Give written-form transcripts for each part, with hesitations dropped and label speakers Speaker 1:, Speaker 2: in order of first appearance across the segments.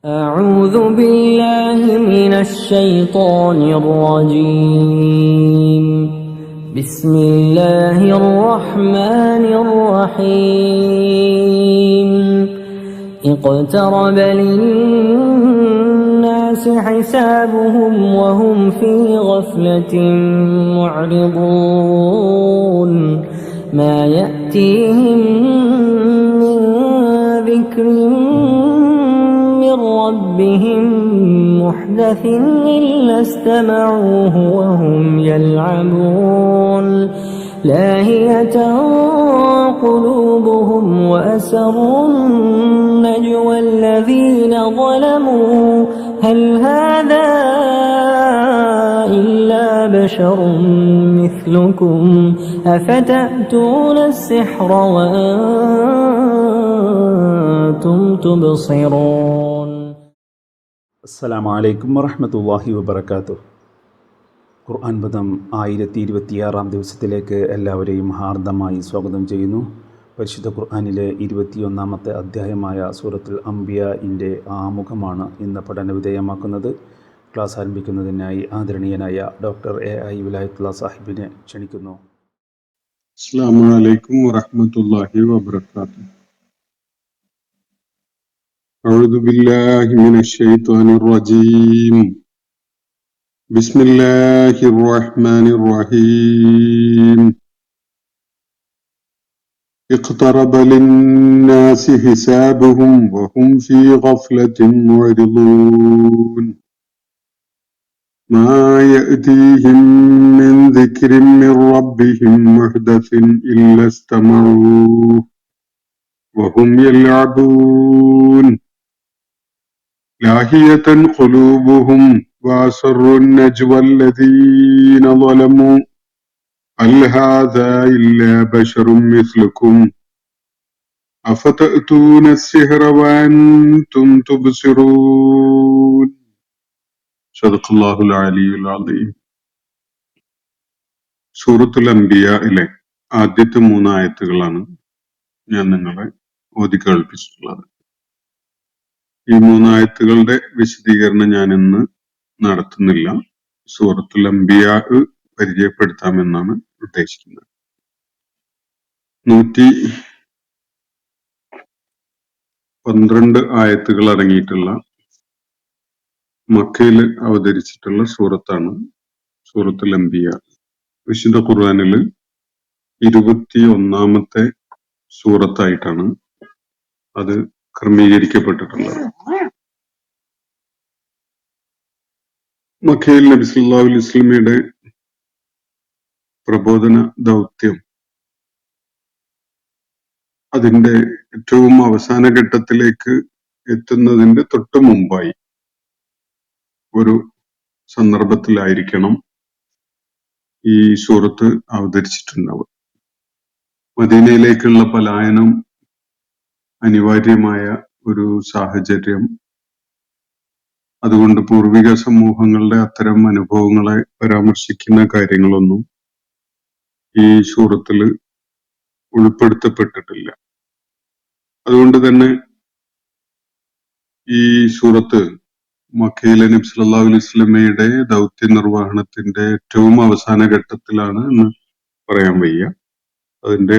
Speaker 1: أعوذ بالله من الشيطان الرجيم. بسم الله الرحمن الرحيم. اقترب للناس حسابهم وهم في غفلة معرضون. ما يأتيهم من ذكر من ربهم محدث إلا استمعوه وهم يلعبون. لاهية قلوبهم وأسروا النجوى الذين ظلموا هل هذا إلا بشر مثلكم أفتأتون السحر وأنتم تبصرون.
Speaker 2: അസ്സലാമു അലൈക്കും വറഹ്മത്തുള്ളാഹി വബറകാതുഹു. ഖുർആൻ പദം 1026 ദിവസത്തിലേക്ക് എല്ലാവരെയും ഹാർദമായി സ്വാഗതം ചെയ്യുന്നു. പരിശുദ്ധ ഖുർആനിലെ 21-ാമത്തെ അധ്യായമായ സൂറത്തുൽ അംബിയാഇൻ്റെ ആമുഖമാണ് ഇന്ന് പഠന വിധേയമാക്കുന്നത്. ക്ലാസ് ആരംഭിക്കുന്നതിനായി ആദരണീയനായ ഡോക്ടർ AI വിലായത്തുള്ള സാഹിബിനെ ക്ഷണിക്കുന്നു.
Speaker 3: അസ്സലാമു അലൈക്കും വറഹ്മത്തുള്ളാഹി വബറകാതുഹു. أعوذ بالله من الشيطان الرجيم. بسم الله الرحمن الرحيم. اقترب للناس حسابهم وهم في غفلة معرضون. ما يأتيهم من ذكر من ربهم محدث إلا استمعوه وهم يلعبون. لاهية قلوبهم وأسروا النجوى الذين ظلموا هل هذا إلا بشر مثلكم أفتأتون السحر وأنتم تبصرون. صدق الله العلي العظيم. സൂറത്തുൽ അംബിയായിലെ ആദ്യത്തെ 3 ആയത്തുകളാണ് ഞാൻ നിങ്ങളെ ഓതി കേൾപ്പിച്ചിട്ടുള്ളത്. ഈ 3 ആയത്തുകളുടെ വിശദീകരണം ഞാൻ ഇന്ന് നടത്തുന്നില്ല. സൂറത്തുൽ അംബിയാ പരിചയപ്പെടുത്താമെന്നാണ് ഉദ്ദേശിക്കുന്നത്. 112 ആയത്തുകൾ അടങ്ങിയിട്ടുള്ള മക്കയിൽ അവതരിച്ചിട്ടുള്ള സൂറത്താണ് സൂറത്തുൽ അംബിയാ. വിശുദ്ധ ഖുർആനിൽ 21-ാമത്തെ സൂറത്തായിട്ടാണ് അത് ക്രമീകരിക്കപ്പെട്ടിട്ടുള്ളത്. മക്കയിൽ നബി സല്ലല്ലാഹു അലൈഹി വസല്ലമയുടെ പ്രബോധന ദൗത്യം അതിന്റെ ഏറ്റവും അവസാന ഘട്ടത്തിലേക്ക് എത്തുന്നതിന്റെ തൊട്ടു മുമ്പായി ഒരു സന്ദർഭത്തിലായിരിക്കണം ഈ സൂറത്ത് അവതരിച്ചിട്ടുണ്ടാവുക. മദീനയിലേക്കുള്ള പലായനം അനിവാര്യമായ ഒരു സാഹചര്യം, അതുകൊണ്ട് പൂർവിക സമൂഹങ്ങളുടെ അത്തരം അനുഭവങ്ങളെ പരാമർശിക്കുന്ന കാര്യങ്ങളൊന്നും ഈ സൂറത്തിൽ ഉൾപ്പെടുത്തപ്പെട്ടിട്ടില്ല. അതുകൊണ്ട് തന്നെ ഈ സൂറത്ത് മക്കയിലെ നബി സല്ലല്ലാഹു അലൈഹി വസല്ലമയുടെ ദൗത്യ നിർവഹണത്തിന്റെ ഏറ്റവും അവസാന ഘട്ടത്തിലാണ് എന്ന് പറയാൻ വയ്യ. അതിന്റെ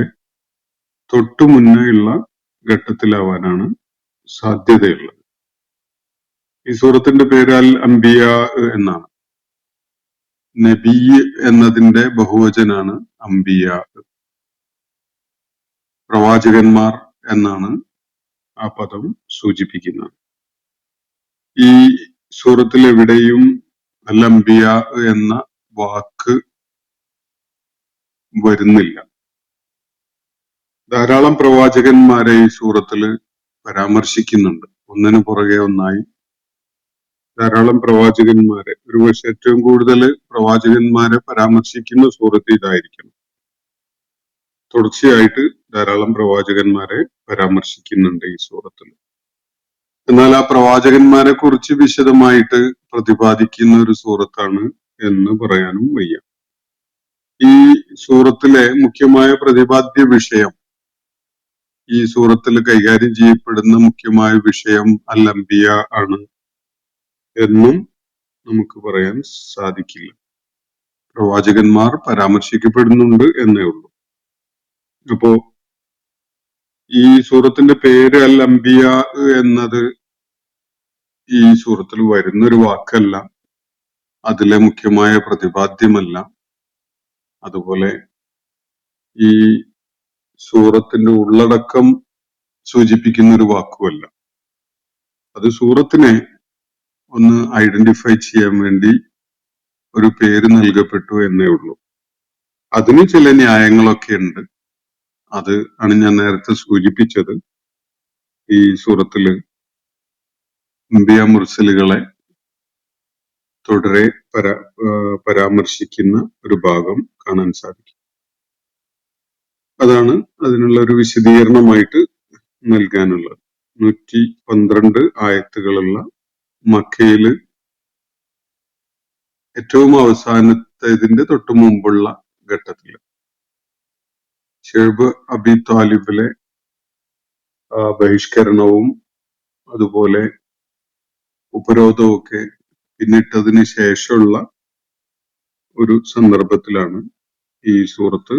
Speaker 3: തൊട്ടു മുന്നേ ഉള്ള ഘട്ടത്തിലാവാനാണ് സാധ്യതയുള്ളത്. ഈ സൂറത്തിന്റെ പേര് അൽ അംബിയാ എന്നാണ്. നബി എന്നതിന്റെ ബഹുവചനാണ് അംബിയാ. പ്രവാചകന്മാർ എന്നാണ് ആ പദം സൂചിപ്പിക്കുന്നത്. ഈ സൂറത്തിൽ എവിടെയും അൽ അംബിയാ എന്ന വാക്ക് വരുന്നില്ല. ധാരാളം പ്രവാചകന്മാരെ ഈ സൂറത്തിൽ പരാമർശിക്കുന്നുണ്ട്. ഒന്നിനു പുറകെ ഒന്നായി ധാരാളം പ്രവാചകന്മാരെ, ഒരുപക്ഷെ ഏറ്റവും കൂടുതൽ പ്രവാചകന്മാരെ പരാമർശിക്കുന്ന സൂറത്ത് ഇതായിരിക്കണം. തുടർച്ചയായിട്ട് ധാരാളം പ്രവാചകന്മാരെ പരാമർശിക്കുന്നുണ്ട് ഈ സൂറത്തിൽ. എന്നാൽ ആ പ്രവാചകന്മാരെ കുറിച്ച് വിശദമായിട്ട് പ്രതിപാദിക്കുന്ന ഒരു സൂറത്താണ് എന്ന് പറയാനും വയ്യ. ഈ സൂറത്തിലെ മുഖ്യമായ പ്രതിപാദ്യ വിഷയം ഈ സൂറത്തിൽ കൈകാര്യം ചെയ്യപ്പെടുന്ന മുഖ്യമായ വിഷയം അൽ അംബിയ ആണ് എന്നും നമുക്ക് പറയാൻ സാധിക്കില്ല. പ്രവാചകന്മാർ പരാമർശിക്കപ്പെടുന്നുണ്ട് എന്നേ ഉള്ളൂ. അപ്പോ ഈ സൂറത്തിന്റെ പേര് അൽ അംബിയ എന്നത് ഈ സൂറത്തിൽ വരുന്നൊരു വാക്കല്ല, അതിലെ മുഖ്യമായ പ്രതിപാദ്യമല്ല. അതുപോലെ ഈ സൂറത്തിന്റെ ഉള്ളടക്കം സൂചിപ്പിക്കുന്ന ഒരു വാക്കുമല്ല. അത് സൂറത്തിനെ ഒന്ന് ഐഡന്റിഫൈ ചെയ്യാൻ വേണ്ടി ഒരു പേര് നൽകപ്പെട്ടു എന്നേ ഉള്ളൂ. അതിന് ചില ന്യായങ്ങളൊക്കെ ഉണ്ട്. അത് ആണ് ഞാൻ നേരത്തെ സൂചിപ്പിച്ചത്. ഈ സൂറത്തില് അംബിയ മുർസലുകളെ തുടരെ പരാമർശിക്കുന്ന ഒരു ഭാഗം കാണാൻ സാധിക്കും. അതാണ് അതിനുള്ള ഒരു വിശദീകരണമായിട്ട് നൽകാനുള്ളത്. 112 ആയത്തുകളുള്ള മക്കയില് ഏറ്റവും അവസാനത്തേതിന്റെ തൊട്ടു മുമ്പുള്ള ഘട്ടത്തില് ഷുഐബ് അബി താലിബിലെ ബഹിഷ്കരണവും അതുപോലെ ഉപരോധവും ഒക്കെ പിന്നിട്ടതിന് ശേഷമുള്ള ഒരു സന്ദർഭത്തിലാണ് ഈ സൂറത്ത്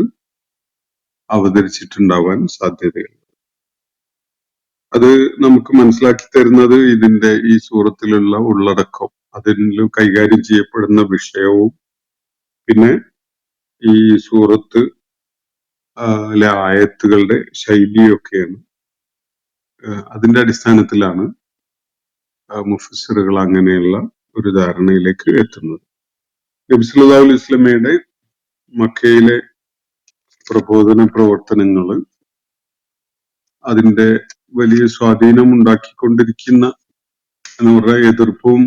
Speaker 3: അവതരിച്ചിട്ടുണ്ടാവാൻ സാധ്യതയുള്ളത്. അത് നമുക്ക് മനസ്സിലാക്കി തരുന്നത് ഇതിന്റെ ഈ സൂറത്തിലുള്ള ഉള്ളടക്കം, അതിൽ കൈകാര്യം ചെയ്യപ്പെടുന്ന വിഷയവും പിന്നെ ഈ സൂറത്ത് ആയത്തുകളുടെ ശൈലിയൊക്കെയാണ്. അതിന്റെ അടിസ്ഥാനത്തിലാണ് മുഫസ്സിറുകൾ അങ്ങനെയുള്ള ഒരു ധാരണയിലേക്ക് എത്തുന്നത്. നബി സല്ലല്ലാഹു അലൈഹി വസല്ലമയുടെ മക്കയിലെ പ്രബോധന പ്രവർത്തനങ്ങള് അതിന്റെ വലിയ സ്വാധീനം ഉണ്ടാക്കിക്കൊണ്ടിരിക്കുന്ന അവരുടെ എതിർപ്പും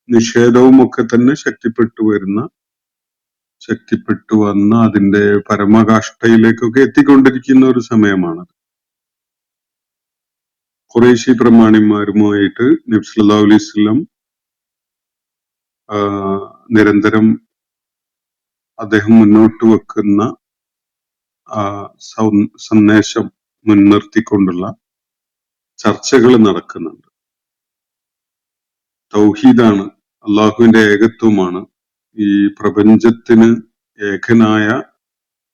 Speaker 3: നിഷേധവും ഒക്കെ തന്നെ ശക്തിപ്പെട്ടു വന്ന അതിന്റെ പരമകാഷ്ഠയിലേക്കൊക്കെ എത്തിക്കൊണ്ടിരിക്കുന്ന ഒരു സമയമാണ്. ഖുറൈശി പ്രമാണിമാരുമായിട്ട് നബി സല്ലല്ലാഹു അലൈഹി വസല്ലം നിരന്തരം അദ്ദേഹം മുന്നോട്ട് വെക്കുന്ന സന്ദേശം മുൻനിർത്തിക്കൊണ്ടുള്ള ചർച്ചകൾ നടക്കുന്നുണ്ട്. തൗഹീദാണ്, അള്ളാഹുവിന്റെ ഏകത്വമാണ്. ഈ പ്രപഞ്ചത്തിന് ഏകനായ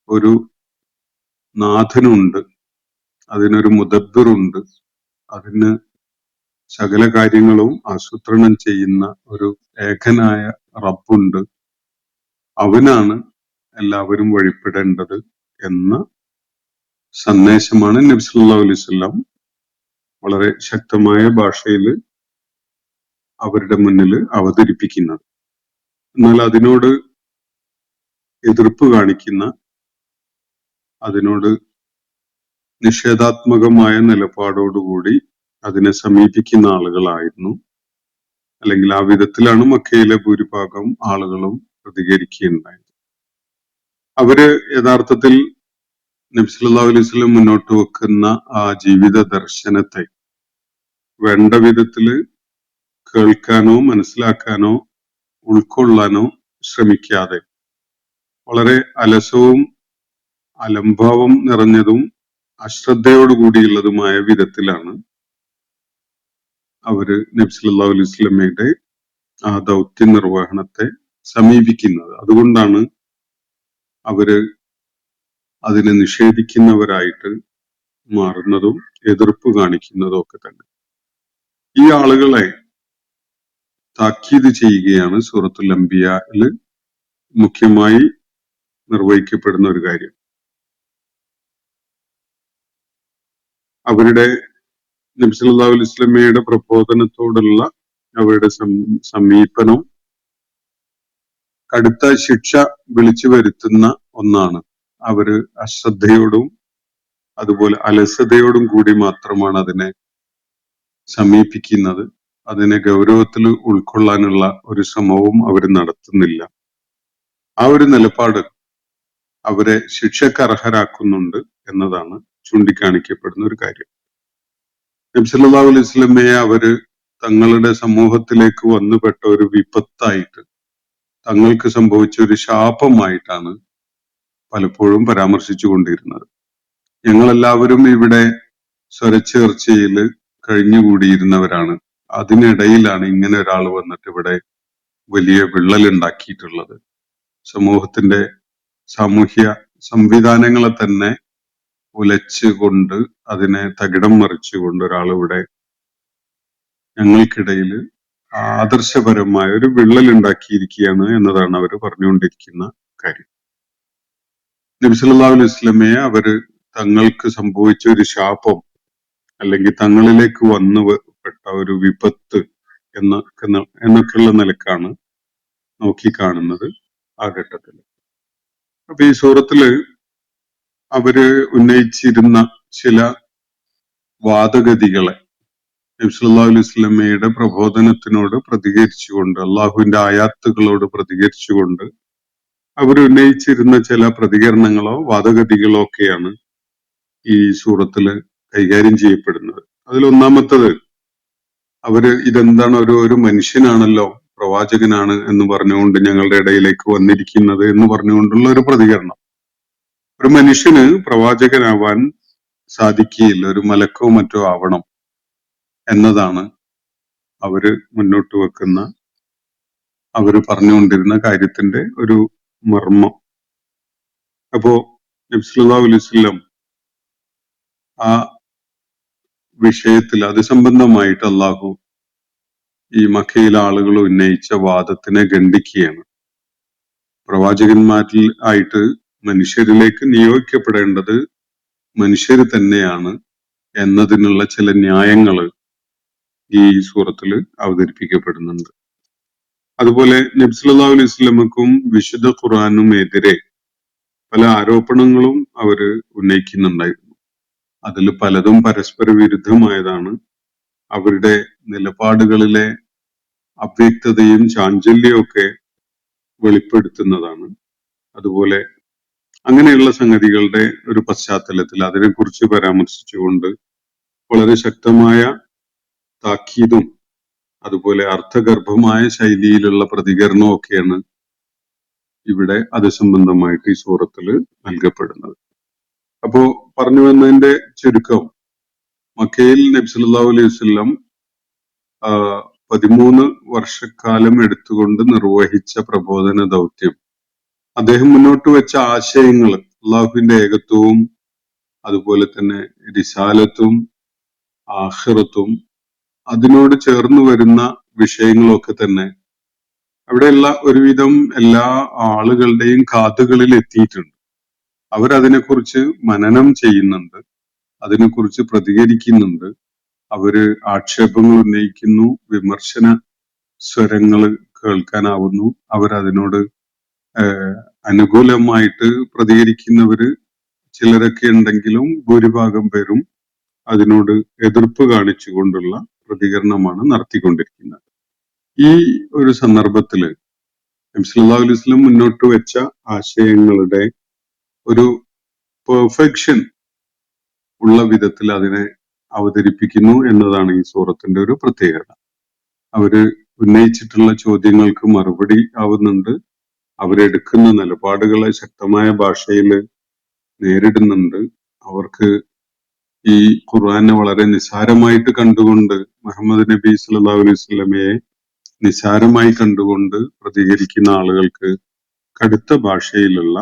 Speaker 3: ഒരു നാഥനുണ്ട്, അതിനൊരു മുദബ്ബിറുണ്ട്, അതിന് സകല കാര്യങ്ങളും ആസൂത്രണം ചെയ്യുന്ന ഒരു ഏകനായ റബ്ബുണ്ട്, അവനാണ് എല്ലാവരും വഴിപ്പെടേണ്ടത് എന്ന സന്ദേശമാണ് നബി സല്ലല്ലാഹു അലൈഹി വസല്ലം വളരെ ശക്തമായ ഭാഷയിൽ അവരുടെ മുന്നിൽ അവതരിപ്പിക്കുന്നത്. എന്നാൽ അതിനോട് എതിർപ്പ് കാണിക്കുന്ന, അതിനോട് നിഷേധാത്മകമായ നിലപാടോടുകൂടി അതിനെ സമീപിക്കുന്ന ആളുകളായിരുന്നു, അല്ലെങ്കിൽ ആ വിധത്തിലാണ് മക്കയിലെ ഭൂരിഭാഗം ആളുകളും പ്രതികരിക്കുകയുണ്ടായത്. അവര് യഥാർത്ഥത്തിൽ നബി സല്ലല്ലാഹു അലൈഹി വസല്ലം മുന്നോട്ട് വെക്കുന്ന ആ ജീവിത ദർശനത്തെ വേണ്ട വിധത്തില് കേൾക്കാനോ മനസ്സിലാക്കാനോ ഉൾക്കൊള്ളാനോ ശ്രമിക്കാതെ വളരെ അലസവും അലംഭാവം നിറഞ്ഞതും അശ്രദ്ധയോടുകൂടിയുള്ളതുമായ വിധത്തിലാണ് അവര് നബി സല്ലല്ലാഹു അലൈഹി വസല്ലമയുടെ ആ ദൗത്യ നിർവഹണത്തെ സമീപിക്കുന്നത്. അതുകൊണ്ടാണ് അവര് അതിനെ നിഷേധിക്കുന്നവരായിട്ട് മാറുന്നതും എതിർപ്പ് കാണിക്കുന്നതും ഒക്കെ തന്നെ. ഈ ആളുകളെ താക്കീത് ചെയ്യുകയാണ് സൂറത്തുൽ അംബിയയിൽ മുഖ്യമായി നിർവഹിക്കപ്പെടുന്ന ഒരു കാര്യം. അവരുടെ നബി സല്ലല്ലാഹു അലൈഹി വസല്ലമയുടെ പ്രബോധനത്തോടുള്ള അവരുടെ സമീപനം കടുത്ത ശിക്ഷ വിളിച്ചു വരുത്തുന്ന ഒന്നാണ്. അവര് അശ്രദ്ധയോടും അതുപോലെ അലസതയോടും കൂടി മാത്രമാണ് അതിനെ സമീപിക്കുന്നത്. അതിനെ ഗൗരവത്തിൽ ഉൾക്കൊള്ളാനുള്ള ഒരു ശ്രമവും അവർ നടത്തുന്നില്ല. ആ ഒരു നിലപാട് അവരെ ശിക്ഷക്ക് അർഹരാക്കുന്നുണ്ട് എന്നതാണ് ചൂണ്ടിക്കാണിക്കപ്പെടുന്ന ഒരു കാര്യം. നബി സല്ലല്ലാഹു അലൈഹി വസല്ലമയെ അവര് തങ്ങളുടെ സമൂഹത്തിലേക്ക് വന്നുപെട്ട ഒരു വിപത്തായിട്ട്, തങ്ങൾക്ക് സംഭവിച്ച ഒരു ശാപമായിട്ടാണ് പലപ്പോഴും പരാമർശിച്ചു കൊണ്ടിരുന്നത്. ഞങ്ങളെല്ലാവരും ഇവിടെ സ്വരച്ചേർച്ചയിൽ കഴിഞ്ഞുകൂടിയിരുന്നവരാണ്. അതിനിടയിലാണ് ഇങ്ങനെ ഒരാൾ വന്നിട്ട് ഇവിടെ വലിയ വിള്ളൽ ഉണ്ടാക്കിയിട്ടുള്ളത്. സമൂഹത്തിന്റെ സാമൂഹ്യ സംവിധാനങ്ങളെ തന്നെ ഉലച്ചുകൊണ്ട് അതിനെ തകിടം മറിച്ചുകൊണ്ട് ഒരാൾ ഇവിടെ ഞങ്ങൾക്കിടയിൽ ആദർശപരമായ ഒരു വിള്ളൽ ഉണ്ടാക്കിയിരിക്കുകയാണ് എന്നതാണ് അവർ പറഞ്ഞുകൊണ്ടിരിക്കുന്ന കാര്യം. നബി സല്ലല്ലാഹു അലൈഹി വസല്ലമയെ അവര് തങ്ങൾക്ക് സംഭവിച്ച ഒരു ശാപം അല്ലെങ്കിൽ തങ്ങളിലേക്ക് പെട്ട ഒരു വിപത്ത് എന്നൊക്കെയുള്ള നിലക്കാണ് നോക്കിക്കാണുന്നത് ആ ഘട്ടത്തിൽ. അപ്പൊ ഈ സൂറത്തില് അവര് ഉന്നയിച്ചിരുന്ന ചില വാദഗതികളെ നബി സല്ലല്ലാഹു അലൈഹി വസല്ലമയുടെ പ്രബോധനത്തിനോട് പ്രതികരിച്ചുകൊണ്ട്, അള്ളാഹുവിന്റെ ആയാത്തുകളോട് പ്രതികരിച്ചുകൊണ്ട് അവരുന്നയിച്ചിരുന്ന ചില പ്രതികരണങ്ങളോ വാദഗതികളോ ഒക്കെയാണ് ഈ സൂറത്തില് കൈകാര്യം ചെയ്യപ്പെടുന്നത്. അതിലൊന്നാമത്തത്, അവര് ഇതെന്താണ് ഒരു മനുഷ്യനാണല്ലോ, പ്രവാചകനാണ് എന്ന് പറഞ്ഞുകൊണ്ട് ഞങ്ങളുടെ ഇടയിലേക്ക് വന്നിരിക്കുന്നത് എന്ന് പറഞ്ഞുകൊണ്ടുള്ള ഒരു പ്രതികരണം. ഒരു മനുഷ്യന് പ്രവാചകനാവാൻ സാധിക്കുകയില്ല, ഒരു മലക്കോ മറ്റോ ആവണം എന്നതാണ് അവര് മുന്നോട്ട് വെക്കുന്ന, അവര് പറഞ്ഞുകൊണ്ടിരുന്ന കാര്യത്തിന്റെ ഒരു മർമ്മം. അപ്പോ നബി സല്ലല്ലാഹു അലൈഹി വസല്ലം ആ വിഷയത്തിൽ അത് സംബന്ധമായിട്ട് അള്ളാഹു ഈ മക്കയിലെ ആളുകൾ ഉന്നയിച്ച വാദത്തിനെ ഖണ്ഡിക്കുകയാണ്. പ്രവാചകന്മാരിൽ ആയിട്ട് മനുഷ്യരിലേക്ക് നിയോഗിക്കപ്പെടേണ്ടത് മനുഷ്യർ തന്നെയാണ് എന്നതിനുള്ള ചില ന്യായങ്ങള് ഈ സൂറത്തിൽ അവതരിപ്പിക്കപ്പെടുന്നുണ്ട്. അതുപോലെ നബി സല്ലല്ലാഹു അലൈഹി വസല്ലമക്കും വിശുദ്ധ ഖുർആനും എതിരെ പല ആരോപണങ്ങളും അവര് ഉന്നയിക്കുന്നുണ്ടായിരുന്നു. അതിൽ പലതും പരസ്പര വിരുദ്ധമായതാണ്. അവരുടെ നിലപാടുകളിലെ അവ്യക്തതയും ചാഞ്ചല്യവും ഒക്കെ വെളിപ്പെടുത്തുന്നതാണ്. അതുപോലെ അങ്ങനെയുള്ള സംഗതികളുടെ ഒരു പശ്ചാത്തലത്തിൽ അതിനെക്കുറിച്ച് പരാമർശിച്ചുകൊണ്ട് വളരെ ശക്തമായ താക്കീതും അതുപോലെ അർത്ഥഗർഭമായ ശൈലിയിലുള്ള പ്രതികരണവും ഒക്കെയാണ് ഇവിടെ അത് സംബന്ധമായിട്ട് ഈ സൂറത്തിൽ നൽകപ്പെടുന്നത്. അപ്പോ പറഞ്ഞു വന്നതിന്റെ ചുരുക്കം, മക്കയിൽ നബി സല്ലല്ലാഹു അലൈഹി വസല്ലം 13 വർഷക്കാലം എടുത്തുകൊണ്ട് നിർവഹിച്ച പ്രബോധന ദൗത്യം, അദ്ദേഹം മുന്നോട്ട് വെച്ച ആശയങ്ങൾ, അള്ളാഹുവിന്റെ ഏകത്വവും അതുപോലെ തന്നെ റിസാലത്തും ആഖിറത്തും അതിനോട് ചേർന്ന് വരുന്ന വിഷയങ്ങളൊക്കെ തന്നെ അവിടെയുള്ള ഒരുവിധം എല്ലാ ആളുകളുടെയും കാതുകളിൽ എത്തിയിട്ടുണ്ട്. അവരതിനെക്കുറിച്ച് മനനം ചെയ്യുന്നുണ്ട്, അതിനെക്കുറിച്ച് പ്രതികരിക്കുന്നുണ്ട്, അവര് ആക്ഷേപങ്ങൾ ഉന്നയിക്കുന്നു, വിമർശന സ്വരങ്ങൾ കേൾക്കാനാവുന്നു, അവരതിനോട് അനുകൂലമായിട്ട് പ്രതികരിക്കുന്നവര് ചിലരൊക്കെ ഉണ്ടെങ്കിലും ഭൂരിഭാഗം പേരും അതിനോട് എതിർപ്പ് കാണിച്ചുകൊണ്ടുള്ള പ്രതികരണമാണ് നടത്തിക്കൊണ്ടിരിക്കുന്നത്. ഈ ഒരു സന്ദർഭത്തില് നബി സല്ലല്ലാഹു അലൈഹി വസല്ലം മുന്നോട്ട് വെച്ച ആശയങ്ങളുടെ ഒരു പെർഫെക്ഷൻ ഉള്ള വിധത്തിൽ അതിനെ അവതരിപ്പിക്കുന്നു എന്നതാണ് ഈ സൂറത്തിന്റെ ഒരു പ്രത്യേകത. അവര് ഉന്നയിച്ചിട്ടുള്ള ചോദ്യങ്ങൾക്ക് മറുപടി ആവുന്നുണ്ട്, അവരെടുക്കുന്ന നിലപാടുകളെ ശക്തമായ ഭാഷയിൽ നേരിടുന്നുണ്ട്. അവർക്ക് ഈ ഖുർആനെ വളരെ നിസ്സാരമായിട്ട് കണ്ടുകൊണ്ട്, മുഹമ്മദ് നബി സല്ലല്ലാഹു അലൈഹി വസല്ലമയെ നിസ്സാരമായി കണ്ടുകൊണ്ട് പ്രതികരിക്കുന്ന ആളുകൾക്ക് കടുത്ത ഭാഷയിലുള്ള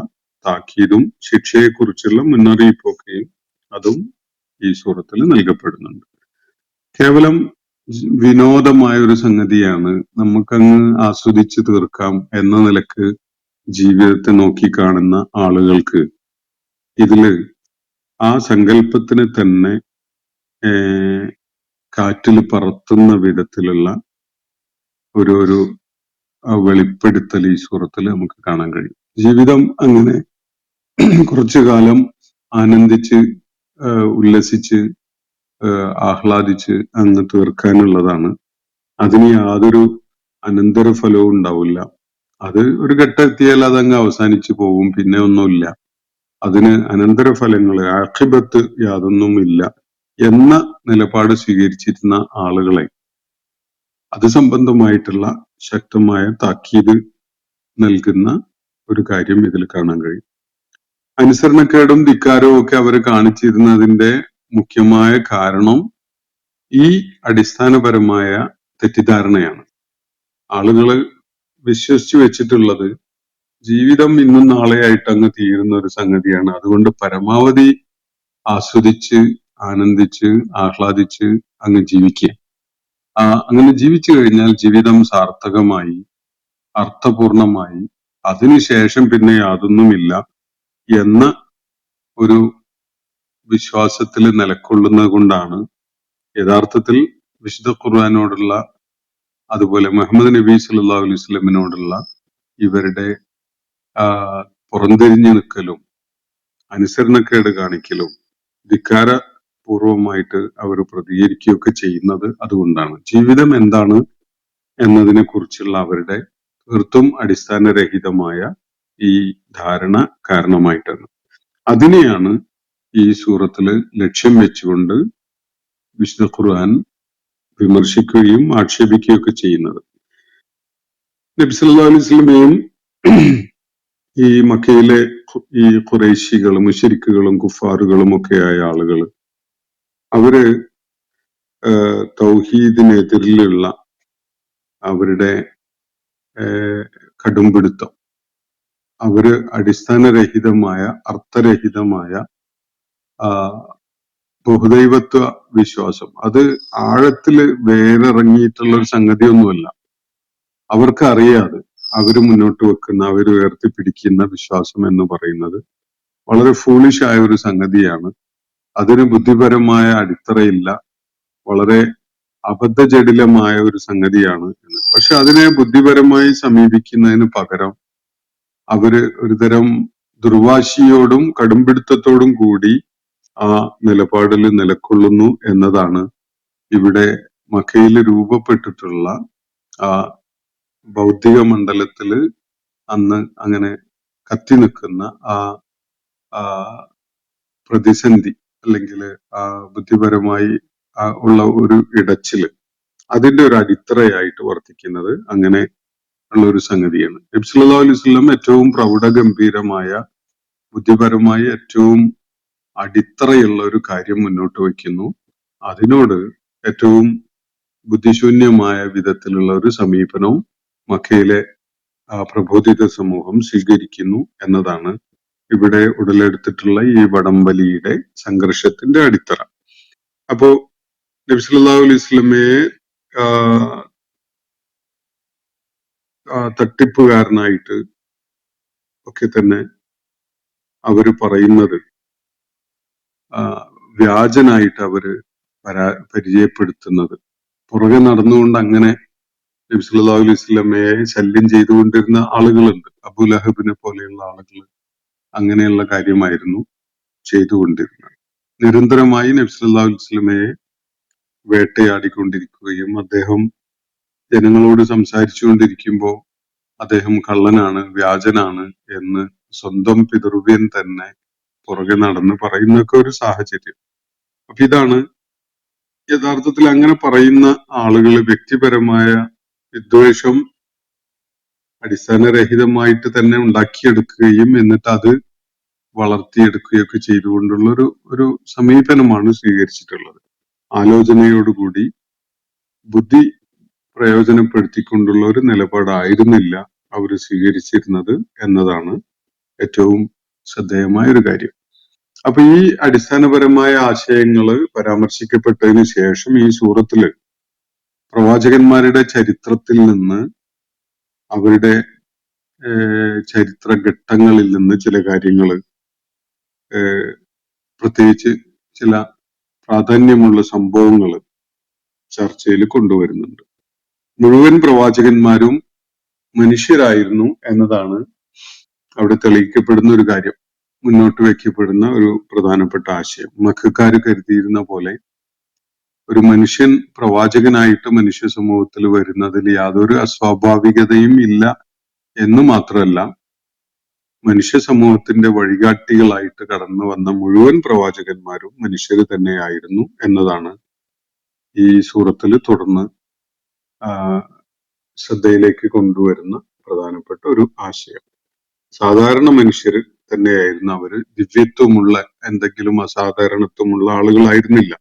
Speaker 3: താക്കീതും ശിക്ഷയെക്കുറിച്ചുള്ള മുന്നറിയിപ്പൊക്കെയും അതും ഈ സൂറത്തിൽ നൽകപ്പെടുന്നുണ്ട്. കേവലം വിനോദമായ ഒരു സംഗതിയാണ്, നമുക്കങ്ങ് ആസ്വദിച്ചു തീർക്കാം എന്ന നിലക്ക് ജീവിതത്തെ നോക്കിക്കാണുന്ന ആളുകൾക്ക് ഇതില് ആ സങ്കല്പത്തിന് തന്നെ കാറ്റിൽ പറത്തുന്ന വിധത്തിലുള്ള ഒരു വെളിപ്പെടുത്തൽ ഈ സൂറത്തിൽ നമുക്ക് കാണാൻ കഴിയും. ജീവിതം അങ്ങനെ കുറച്ചു കാലം ആനന്ദിച്ച് ഉല്ലസിച്ച് ആഹ്ലാദിച്ച് അങ്ങ് തീർക്കാനുള്ളതാണ്. അതിന് യാതൊരു അനന്തരഫലവും ഉണ്ടാവില്ല. അത് ഒരു ഘട്ടം എത്തിയാൽ അതങ്ങ് അവസാനിച്ചു പോകും, പിന്നെ ഒന്നുമില്ല. അതിന് അനന്തരഫലങ്ങള് ആഖിബത്ത് യാതൊന്നുമില്ല എന്ന നിലപാട് സ്വീകരിച്ചിരുന്ന ആളുകളെ അത് സംബന്ധമായിട്ടുള്ള ശക്തമായ താക്കീത് നൽകുന്ന ഒരു കാര്യം ഇതിൽ കാണാൻ കഴിയും. അനുസരണക്കേടും ധിക്കാരവും ഒക്കെ അവർ കാണിച്ചിരുന്നതിന്റെ മുഖ്യമായ കാരണം ഈ അടിസ്ഥാനപരമായ തെറ്റിദ്ധാരണയാണ്. ആളുകൾ വിശ്വസിച്ചു വെച്ചിട്ടുള്ളത് ജീവിതം ഇന്നും നാളെയായിട്ട് അങ്ങ് തീരുന്ന ഒരു സംഗതിയാണ്. അതുകൊണ്ട് പരമാവധി ആസ്വദിച്ച് ആനന്ദിച്ച് ആഹ്ലാദിച്ച് അങ്ങ് ജീവിക്കുക. അങ്ങനെ ജീവിച്ചു കഴിഞ്ഞാൽ ജീവിതം സാർത്ഥകമായി അർത്ഥപൂർണമായി അതിനുശേഷം പിന്നെ യാതൊന്നുമില്ല എന്ന ഒരു വിശ്വാസത്തിൽ നിലകൊള്ളുന്നത് കൊണ്ടാണ് യഥാർത്ഥത്തിൽ വിശുദ്ധ ഖുർആനോടുള്ള അതുപോലെ മുഹമ്മദ് നബി സല്ലല്ലാഹു അലൈഹി വസല്ലമിനോടുള്ള ഇവരുടെ പുറംതിരിഞ്ഞു നിൽക്കലും അനുസരണക്കേട് കാണിക്കലും ധിക്കാരപൂർവമായിട്ട് അവർ പ്രതികരിക്കുകയൊക്കെ ചെയ്യുന്നത് അതുകൊണ്ടാണ്. ജീവിതം എന്താണ് എന്നതിനെ കുറിച്ചുള്ള അവരുടെ തീർത്തും അടിസ്ഥാനരഹിതമായ ഈ ധാരണ കാരണമായിട്ടാണ്. അതിനെയാണ് ഈ സൂറത്തില് ലക്ഷ്യം വെച്ചുകൊണ്ട് വിശുദ്ധ ഖുർആൻ വിമർശിക്കുകയും ആക്ഷേപിക്കുകയും ഒക്കെ ചെയ്യുന്നത്. നബി സല്ലല്ലാഹു അലൈഹി വസല്ലമയും ഈ മക്കയിലെ ഈ ഖുറൈശികളും മുശ്രിക്കുകളും കുഫാറുകളും ഒക്കെയായ ആളുകൾ അവര് തൗഹീദിനെതിരിലുള്ള അവരുടെ കടുംപിടുത്തം, അവര് അടിസ്ഥാനരഹിതമായ അർത്ഥരഹിതമായ ബഹുദൈവത്വ വിശ്വാസം, അത് ആഴത്തില് വേരിറങ്ങിയിട്ടുള്ള ഒരു സംഗതിയൊന്നുമല്ല. അവർക്ക് അറിയാതെ അവര് മുന്നോട്ട് വെക്കുന്ന അവര് ഉയർത്തിപ്പിടിക്കുന്ന വിശ്വാസം എന്ന് പറയുന്നത് വളരെ ഫൂളിഷ് ആയ ഒരു സംഗതിയാണ്. അതിന് ബുദ്ധിപരമായ അടിത്തറയില്ല, വളരെ അബദ്ധജടിലമായ ഒരു സംഗതിയാണ് എന്ന്. പക്ഷെ അതിനെ ബുദ്ധിപരമായി സമീപിക്കുന്നതിന് പകരം അവര് ഒരുതരം ദുർവാശിയോടും കടുംപിടുത്തത്തോടും കൂടി ആ നിലപാടിൽ നിലകൊള്ളുന്നു എന്നതാണ് ഇവിടെ മക്കയിൽ രൂപപ്പെട്ടിട്ടുള്ള ആ ഭൗതിക മണ്ഡലത്തില് അന്ന് അങ്ങനെ കത്തി നിൽക്കുന്ന ആ പ്രതിസന്ധി അല്ലെങ്കിൽ ആ ബുദ്ധിപരമായി ഉള്ള ഒരു ഇടച്ചില്, അതിന്റെ ഒരു അടിത്തറയായിട്ട് വർത്തിക്കുന്നത് അങ്ങനെ ഉള്ള ഒരു സംഗതിയാണ്. നബി സല്ലല്ലാഹു അലൈഹി വസല്ലം ഏറ്റവും പ്രൗഢഗംഭീരമായ ബുദ്ധിപരമായി ഏറ്റവും അടിത്തറയുള്ള ഒരു കാര്യം മുന്നോട്ട് വയ്ക്കുന്നു. അതിനോട് ഏറ്റവും ബുദ്ധിശൂന്യമായ വിധത്തിലുള്ള ഒരു സമീപനവും മക്കയിലെ പ്രബോധിത സമൂഹം സ്വീകരിക്കുന്നു എന്നതാണ് ഇവിടെ ഉടലെടുത്തിട്ടുള്ള ഈ വടംവലിയുടെ സംഘർഷത്തിന്റെ അടിത്തറ. അപ്പോ നബി സല്ലല്ലാഹു അലൈഹി വസല്ലമയെ തട്ടിപ്പുകാരനായിട്ട് ഒക്കെ തന്നെ അവര് പറയുന്നത്, വ്യാജനായിട്ട് അവര് പരിചയപ്പെടുത്തുന്നത്, പുറകെ നടന്നുകൊണ്ട് അങ്ങനെ നബി സല്ലല്ലാഹു അലൈഹി വസല്ലമയെ ശല്യം ചെയ്തുകൊണ്ടിരുന്ന ആളുകളുണ്ട്. അബൂലഹബിനെ പോലെയുള്ള ആളുകൾ അങ്ങനെയുള്ള കാര്യമായിരുന്നു ചെയ്തുകൊണ്ടിരുന്നത്. നിരന്തരമായി നബി സല്ലല്ലാഹു അലൈഹി വസല്ലമയെ വേട്ടയാടിക്കൊണ്ടിരിക്കുകയും അദ്ദേഹം ജനങ്ങളോട് സംസാരിച്ചു കൊണ്ടിരിക്കുമ്പോൾ അദ്ദേഹം കള്ളനാണ്, വ്യാജനാണ് എന്ന് സ്വന്തം പിതൃവ്യൻ തന്നെ പുറകെ നടന്ന് പറയുന്നൊക്കെ ഒരു സാഹചര്യം. അപ്പൊ ഇതാണ് യഥാർത്ഥത്തിൽ അങ്ങനെ പറയുന്ന ആളുകൾ വ്യക്തിപരമായ വിദ്വേഷം അടിസ്ഥാനരഹിതമായിട്ട് തന്നെ ഉണ്ടാക്കിയെടുക്കുകയും എന്നിട്ട് അത് വളർത്തിയെടുക്കുകയൊക്കെ ചെയ്തുകൊണ്ടുള്ള ഒരു സമീപനമാണ് സ്വീകരിച്ചിട്ടുള്ളത്. ആലോചനയോടുകൂടി ബുദ്ധി പ്രയോജനപ്പെടുത്തിക്കൊണ്ടുള്ള ഒരു നിലപാടായിരുന്നില്ല അവർ സ്വീകരിച്ചിരുന്നത് എന്നതാണ് ഏറ്റവും ശ്രദ്ധേയമായ ഒരു കാര്യം. അപ്പൊ ഈ അടിസ്ഥാനപരമായ ആശയങ്ങള് പരാമർശിക്കപ്പെട്ടതിന് ശേഷം ഈ സൂറത്തില് പ്രവാചകന്മാരുടെ ചരിത്രത്തിൽ നിന്ന്, അവരുടെ ചരിത്ര ഘട്ടങ്ങളിൽ നിന്ന് ചില കാര്യങ്ങള്, പ്രത്യേകിച്ച് ചില പ്രാധാന്യമുള്ള സംഭവങ്ങള് ചർച്ചയിൽ കൊണ്ടുവരുന്നുണ്ട്. മുഴുവൻ പ്രവാചകന്മാരും മനുഷ്യരായിരുന്നു എന്നതാണ് അവിടെ തെളിയിക്കപ്പെടുന്ന ഒരു കാര്യം, മുന്നോട്ട് വയ്ക്കപ്പെടുന്ന ഒരു പ്രധാനപ്പെട്ട ആശയം. മക്കക്കാര് കരുതിയിരുന്ന പോലെ ഒരു മനുഷ്യൻ പ്രവാചകനായിട്ട് മനുഷ്യ സമൂഹത്തിൽ വരുന്നതിൽ യാതൊരു അസ്വാഭാവികതയും ഇല്ല എന്ന് മാത്രമല്ല, മനുഷ്യ സമൂഹത്തിന്റെ വഴികാട്ടികളായിട്ട് കടന്നു വന്ന മുഴുവൻ പ്രവാചകന്മാരും മനുഷ്യര് തന്നെയായിരുന്നു എന്നതാണ് ഈ സൂറത്തിൽ തുടർന്ന് ശ്രദ്ധയിലേക്ക് കൊണ്ടുവരുന്ന പ്രധാനപ്പെട്ട ഒരു ആശയം. സാധാരണ മനുഷ്യര് തന്നെയായിരുന്നു അവര്. ദിവ്യത്വമുള്ള എന്തെങ്കിലും അസാധാരണത്വമുള്ള ആളുകളായിരുന്നില്ല.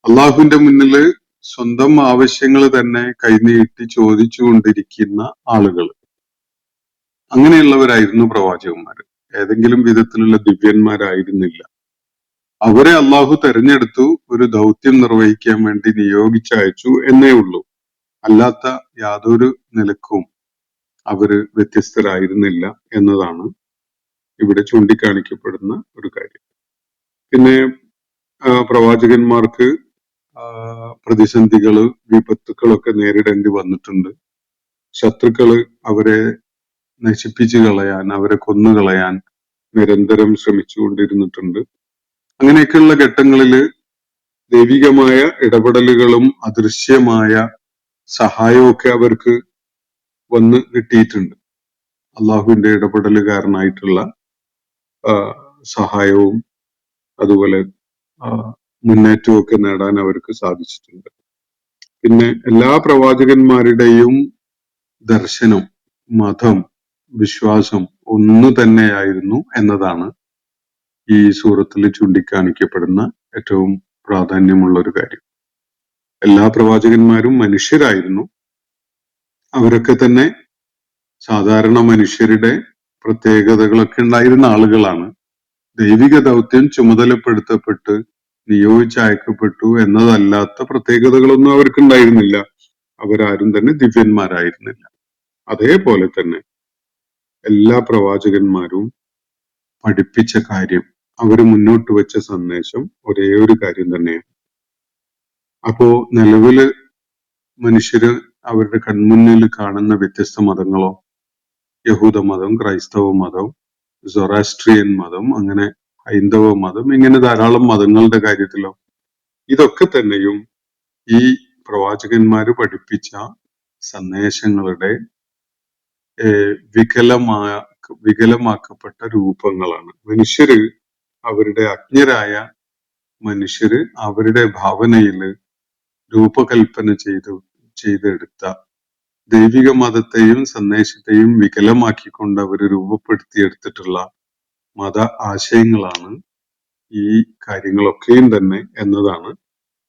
Speaker 3: അള്ളാഹുവിന്റെ മുന്നില് സ്വന്തം ആവശ്യങ്ങൾ തന്നെ കൈനീട്ടി ചോദിച്ചുകൊണ്ടിരിക്കുന്ന ആളുകൾ, അങ്ങനെയുള്ളവരായിരുന്നു പ്രവാചകന്മാർ. ഏതെങ്കിലും വിധത്തിലുള്ള ദിവ്യന്മാരായിരുന്നില്ല. അവരെ അള്ളാഹു തെരഞ്ഞെടുത്തു, ഒരു ദൗത്യം നിർവഹിക്കാൻ വേണ്ടി നിയോഗിച്ചയച്ചു എന്നേ ഉള്ളൂ. അല്ലാത്ത യാതൊരു നിലക്കും അവര് വ്യത്യസ്തരായിരുന്നില്ല എന്നതാണ് ഇവിടെ ചൂണ്ടിക്കാണിക്കപ്പെടുന്ന ഒരു കാര്യം. പിന്നെ പ്രവാചകന്മാർക്ക് പ്രതിസന്ധികള്, വിപത്തുക്കളൊക്കെ നേരിടേണ്ടി വന്നിട്ടുണ്ട്. ശത്രുക്കള് അവരെ നശിപ്പിച്ചു കളയാൻ, അവരെ കൊന്നുകളയാൻ നിരന്തരം ശ്രമിച്ചുകൊണ്ടിരുന്നിട്ടുണ്ട്. അങ്ങനെയൊക്കെയുള്ള ഘട്ടങ്ങളില് ദൈവികമായ ഇടപെടലുകളും അദൃശ്യമായ സഹായവും അവർക്ക് വന്ന് കിട്ടിയിട്ടുണ്ട്. അള്ളാഹുവിന്റെ ഇടപെടലുകാരനായിട്ടുള്ള സഹായവും അതുപോലെ മുന്നേറ്റവും ഒക്കെ നേടാൻ അവർക്ക് സാധിച്ചിട്ടുണ്ട്. പിന്നെ എല്ലാ പ്രവാചകന്മാരുടെയും ദർശനം, മതം, വിശ്വാസം ഒന്നു തന്നെയായിരുന്നു എന്നതാണ് ഈ സൂറത്തിൽ ചൂണ്ടിക്കാണിക്കപ്പെടുന്ന ഏറ്റവും പ്രാധാന്യമുള്ള ഒരു കാര്യം. എല്ലാ പ്രവാചകന്മാരും മനുഷ്യരായിരുന്നു. അവരൊക്കെ തന്നെ സാധാരണ മനുഷ്യരുടെ പ്രത്യേകതകളൊക്കെ ഉണ്ടായിരുന്ന ആളുകളാണ്. ദൈവിക ദൗത്യം ചുമതലപ്പെടുത്തപ്പെട്ട് നിയോഗിച്ചയക്കപ്പെട്ടു എന്നതല്ലാത്ത പ്രത്യേകതകളൊന്നും അവർക്കുണ്ടായിരുന്നില്ല. അവരാരും തന്നെ ദിവ്യന്മാരായിരുന്നില്ല. അതേപോലെ തന്നെ എല്ലാ പ്രവാചകന്മാരും പഠിപ്പിച്ച കാര്യം, അവര് മുന്നോട്ട് വെച്ച സന്ദേശം ഒരേ ഒരു കാര്യം തന്നെയാണ്. അപ്പോ നിലവില് മനുഷ്യര് അവരുടെ കൺമുന്നിൽ കാണുന്ന വ്യത്യസ്ത മതങ്ങളോ, യഹൂദ മതം, ക്രൈസ്തവ മതം, സൊറാസ്ട്രിയൻ മതം, അങ്ങനെ ഹൈന്ദവ മതം, ഇങ്ങനെ ധാരാളം മതങ്ങളുടെ കാര്യത്തിലോ, ഇതൊക്കെ തന്നെയും ഈ പ്രവാചകന്മാര് പഠിപ്പിച്ച സന്ദേശങ്ങളുടെ വികലമാക്കപ്പെട്ട രൂപങ്ങളാണ്. മനുഷ്യര്, അവരുടെ അജ്ഞരായ മനുഷ്യര് അവരുടെ ഭാവനയില് രൂപകൽപ്പന ചെയ്തെടുത്ത ദൈവിക മതത്തെയും സന്ദേശത്തെയും വികലമാക്കിക്കൊണ്ട് അവർ രൂപപ്പെടുത്തിയെടുത്തിട്ടുള്ള മത ആശയങ്ങളാണ് ഈ കാര്യങ്ങളൊക്കെയും തന്നെ എന്നതാണ്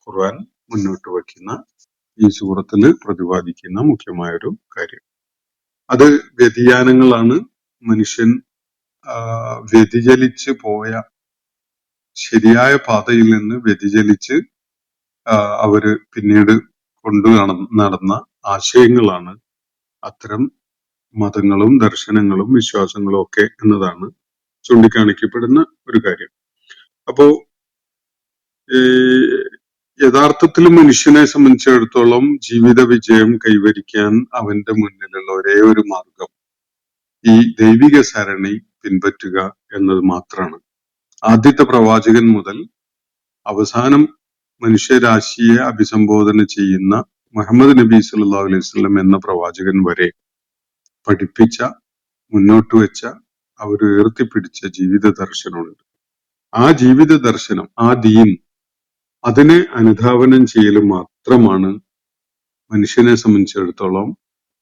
Speaker 3: ഖുർആൻ മുന്നോട്ട് വയ്ക്കുന്ന, ഈ സൂറത്തിൽ പ്രതിപാദിക്കുന്ന മുഖ്യമായൊരു കാര്യം. അത് വ്യതിയാനങ്ങളാണ്. മനുഷ്യൻ വ്യതിചലിച്ച് പോയ, ശരിയായ പാതയിൽ നിന്ന് വ്യതിചലിച്ച് അവര് പിന്നീട് നടന്ന ആശയങ്ങളാണ് അത്തരം മതങ്ങളും ദർശനങ്ങളും വിശ്വാസങ്ങളും ഒക്കെ എന്നതാണ് ചൂണ്ടിക്കാണിക്കപ്പെടുന്ന ഒരു കാര്യം. അപ്പോ യഥാർത്ഥത്തിൽ മനുഷ്യനെ സംബന്ധിച്ചിടത്തോളം ജീവിത വിജയം കൈവരിക്കാൻ അവന്റെ മുന്നിലുള്ള ഒരേ ഒരു മാർഗം ഈ ദൈവിക സരണി പിൻപറ്റുക എന്നത് മാത്രമാണ്. ആദ്യത്തെ പ്രവാചകൻ മുതൽ അവസാനം മനുഷ്യരാശിയെ അഭിസംബോധന ചെയ്യുന്ന മുഹമ്മദ് നബി സല്ലല്ലാഹു അലൈഹി വസല്ലം എന്ന പ്രവാചകൻ വരെ പഠിപ്പിച്ച, മുന്നോട്ട് വെച്ച, അവർ ഉയർത്തിപ്പിടിച്ച ജീവിത ദർശനമുണ്ട്. ആ ജീവിത ദർശനം, ആ ദീൻ, അതിനെ അനുധാവനം ചെയ്യൽ മാത്രമാണ് മനുഷ്യനെ സംബന്ധിച്ചിടത്തോളം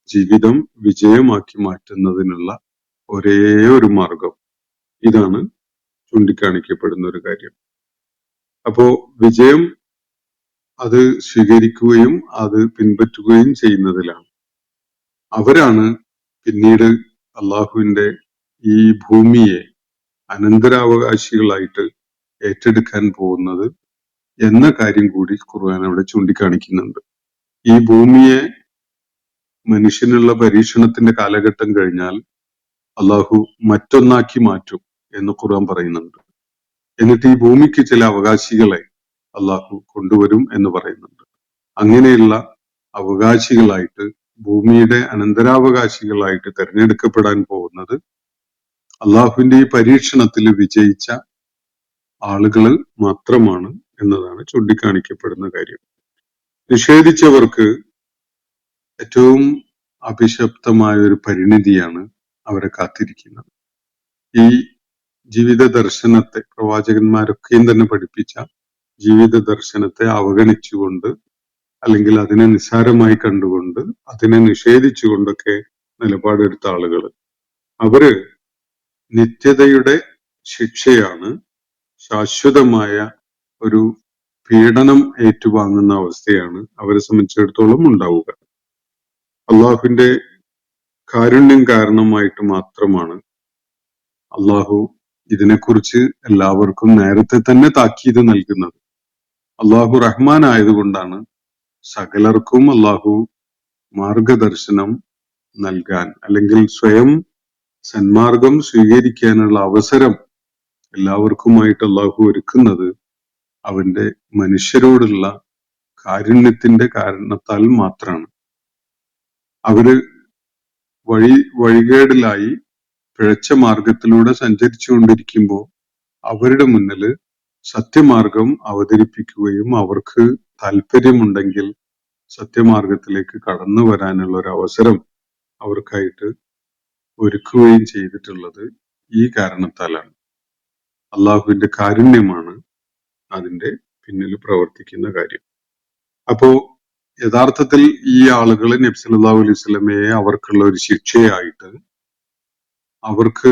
Speaker 3: ജീവിതം വിജയമാക്കി മാറ്റുന്നതിനുള്ള ഒരേ ഒരു മാർഗം. ഇതാണ് ചൂണ്ടിക്കാണിക്കപ്പെടുന്ന ഒരു കാര്യം. അപ്പോ വിജയം അത് സ്വീകരിക്കുകയും അത് പിൻപറ്റുകയും ചെയ്യുന്നതിലാണ്. അവരാണ് പിന്നീട് അള്ളാഹുവിന്റെ ഈ ഭൂമിയെ അനന്തരാവകാശികളായിട്ട് ഏറ്റെടുക്കാൻ പോകുന്നത് എന്ന കാര്യം കൂടി ഖുർആൻ അവിടെ ചൂണ്ടിക്കാണിക്കുന്നുണ്ട്. ഈ ഭൂമിയെ മനുഷ്യനുള്ള പരീക്ഷണത്തിന്റെ കാലഘട്ടം കഴിഞ്ഞാൽ അള്ളാഹു മറ്റൊന്നാക്കി മാറ്റും എന്ന് ഖുർആൻ പറയുന്നുണ്ട്. എന്നിട്ട് ഈ ഭൂമിക്ക് ചില അവകാശികളെ അള്ളാഹു കൊണ്ടുവരും എന്ന് പറയുന്നുണ്ട്. അങ്ങനെയുള്ള അവകാശികളായിട്ട്, ഭൂമിയുടെ അനന്തരാവകാശികളായിട്ട് തെരഞ്ഞെടുക്കപ്പെടാൻ പോകുന്നത് അള്ളാഹുവിന്റെ ഈ പരീക്ഷണത്തിൽ വിജയിച്ച ആളുകൾ മാത്രമാണ് എന്നതാണ് ചൂണ്ടിക്കാണിക്കപ്പെടുന്ന കാര്യം. നിഷേധിച്ചവർക്ക് ഏറ്റവും അഭിശപ്തമായ ഒരു പരിണിതിയാണ് അവരെ കാത്തിരിക്കുന്നത്. ഈ ജീവിത ദർശനത്തെ, പ്രവാചകന്മാരൊക്കെയും തന്നെ പഠിപ്പിച്ച ജീവിത ദർശനത്തെ അവഗണിച്ചുകൊണ്ട്, അല്ലെങ്കിൽ അതിനെ നിസ്സാരമായി കണ്ടുകൊണ്ട്, അതിനെ നിഷേധിച്ചുകൊണ്ടൊക്കെ നിലപാടെടുത്ത ആളുകൾ, അവര് നിത്യതയുടെ ശിക്ഷയാണ്, ശാശ്വതമായ ഒരു പീഡനം ഏറ്റുവാങ്ങുന്ന അവസ്ഥയാണ് അവരെ സംബന്ധിച്ചിടത്തോളം ഉണ്ടാവുക. അള്ളാഹുവിന്റെ കാരുണ്യം കാരണമായിട്ട് മാത്രമാണ് അള്ളാഹു ഇതിനെക്കുറിച്ച് എല്ലാവർക്കും നേരത്തെ തന്നെ താക്കീത് നൽകുന്നത്. അള്ളാഹു റഹ്മാൻ ആയതുകൊണ്ടാണ് സകലർക്കും അള്ളാഹു മാർഗദർശനം നൽകാൻ, അല്ലെങ്കിൽ സ്വയം സന്മാർഗം സ്വീകരിക്കാനുള്ള അവസരം എല്ലാവർക്കുമായിട്ട് അള്ളാഹു ഒരുക്കുന്നത് അവന്റെ മനുഷ്യരോടുള്ള കാരുണ്യത്തിന്റെ കാരണത്താൽ മാത്രമാണ്. അവര് വഴികേടിലായി പിഴച്ച മാർഗത്തിലൂടെ സഞ്ചരിച്ചുകൊണ്ടിരിക്കുമ്പോൾ അവരുടെ മുന്നില് സത്യമാർഗം അവതരിപ്പിക്കുകയും അവർക്ക് താല്പര്യമുണ്ടെങ്കിൽ സത്യമാർഗത്തിലേക്ക് കടന്നു വരാനുള്ള ഒരു അവസരം അവർക്കായിട്ട് ഒരുക്കുകയും ചെയ്തിട്ടുള്ളത് ഈ കാരണത്താലാണ്. അള്ളാഹുവിന്റെ കാരുണ്യമാണ് അതിന്റെ പിന്നിൽ പ്രവർത്തിക്കുന്ന കാര്യം. അപ്പോ യഥാർത്ഥത്തിൽ ഈ ആളുകൾ നബി സല്ലല്ലാഹു അലൈഹി വസല്ലമയെ അവർക്കുള്ള ഒരു ശിക്ഷയായിട്ട്, അവർക്ക്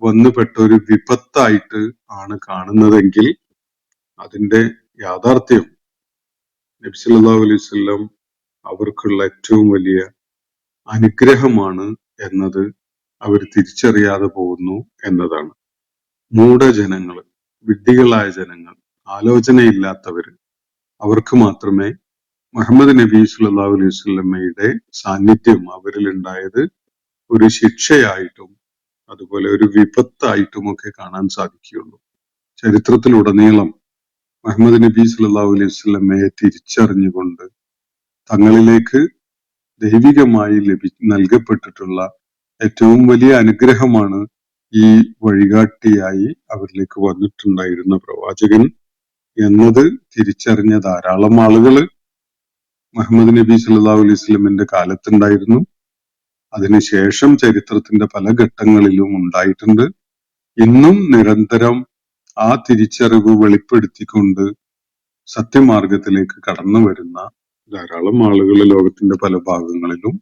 Speaker 3: വന്നുപെട്ട ഒരു വിപത്തായിട്ട് ആണ് കാണുന്നതെങ്കിൽ അതിന്റെ യാഥാർത്ഥ്യം നബി സല്ലല്ലാഹു അലൈഹി വസല്ലം അവർക്കുള്ള ഏറ്റവും വലിയ അനുഗ്രഹമാണ് എന്നത് അവർ തിരിച്ചറിയാതെ പോകുന്നു എന്നതാണ്. മൂഢജനങ്ങൾ, വിഡ്ഢികളായ ജനങ്ങൾ, ആലോചനയില്ലാത്തവര്, അവർക്ക് മാത്രമേ മുഹമ്മദ് നബി സല്ലല്ലാഹു അലൈഹി വസല്ലമയുടെ സാന്നിധ്യം അവരിൽ ഉണ്ടായത് ഒരു ശിക്ഷയായിട്ടും അതുപോലെ ഒരു വിപത്തായിട്ടും ഒക്കെ കാണാൻ സാധിക്കുകയുള്ളൂ. ചരിത്രത്തിലുടനീളം മുഹമ്മദ് നബി സല്ലല്ലാഹു അലൈഹി വസല്ലമയെ തിരിച്ചറിഞ്ഞുകൊണ്ട് തങ്ങളിലേക്ക് ദൈവികമായി നൽകപ്പെട്ടിട്ടുള്ള ഏറ്റവും വലിയ അനുഗ്രഹമാണ് ഈ വഴികാട്ടിയായി അവരിലേക്ക് വന്നിട്ടുണ്ടായിരുന്ന പ്രവാചകൻ എന്നത് തിരിച്ചറിഞ്ഞ ധാരാളം ആളുകള് മുഹമ്മദ് നബി സല്ലല്ലാഹു അലൈഹി വസല്ലമിന്റെ കാലത്തുണ്ടായിരുന്നു. അതിനുശേഷം ചരിത്രത്തിന്റെ പല ഘട്ടങ്ങളിലും ഉണ്ടായിട്ടുണ്ട്. ഇന്നും നിരന്തരം ആ തിരിച്ചറിവ് വെളിപ്പെടുത്തിക്കൊണ്ട് സത്യമാർഗത്തിലേക്ക് കടന്നു വരുന്ന ധാരാളം ആളുകൾ ലോകത്തിന്റെ പല ഭാഗങ്ങളിലും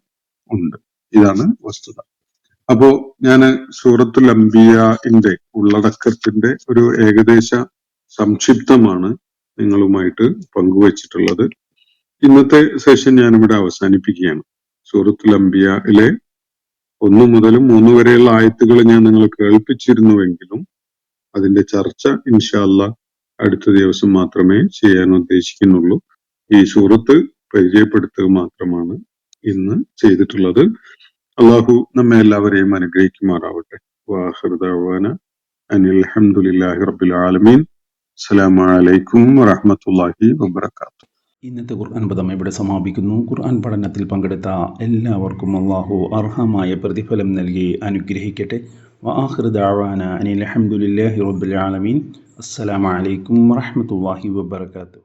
Speaker 3: ഉണ്ട്. ഇതാണ് വസ്തുത. അപ്പോ ഞാന് സൂറത്തുൽ അംബിയാഇന്റെ ഉള്ളടക്കത്തിന്റെ ഒരു ഏകദേശ സംക്ഷിപ്തമാണ് നിങ്ങളുമായിട്ട് പങ്കുവച്ചിട്ടുള്ളത്. ഇന്നത്തെ സെഷൻ ഞാനിവിടെ അവസാനിപ്പിക്കുകയാണ്. സൂറത്തുൽ അംബിയയിലെ 1 മുതൽ 3 വരെയുള്ള ആയത്തുകൾ ഞാൻ നിങ്ങളെ കേൾപ്പിച്ചിരുന്നുവെങ്കിലും അതിന്റെ ചർച്ച ഇൻഷാ അല്ലാഹ് അടുത്ത ദിവസം മാത്രമേ ചെയ്യാൻ ഉദ്ദേശിക്കുന്നുള്ളൂ. ഈ സൂറത്ത് പരിചയപ്പെടുത്തുക മാത്രമാണ് ഇന്ന് ചെയ്തിട്ടുള്ളത്. അള്ളാഹു നമ്മെ എല്ലാവരെയും അനുഗ്രഹിക്കുമാറാവട്ടെ. വാഖിറു ദഅവാന അനിൽ ഹംദുലില്ലാഹി റബ്ബിൽ ആലമീൻ. അസ്സലാമു അലൈക്കും വറഹ്മത്തുള്ളാഹി വബറകാതുഹു.
Speaker 2: ഇന്നത്തെ ഖുർആൻ പദം ഇവിടെ സമാപിക്കുന്നു. ഖുർആൻ പഠനത്തിൽ പങ്കെടുത്ത എല്ലാവർക്കും അള്ളാഹു അർഹമായ പ്രതിഫലം നൽകി അനുഗ്രഹിക്കട്ടെ. വആഖിറു ദഅവാന അനിൽ ഹംദുലില്ലാഹി റബ്ബിൽ ആലമീൻ. അസ്സലാമു അലൈക്കും വറഹ്മത്തുള്ളാഹി വബറകാതുഹു.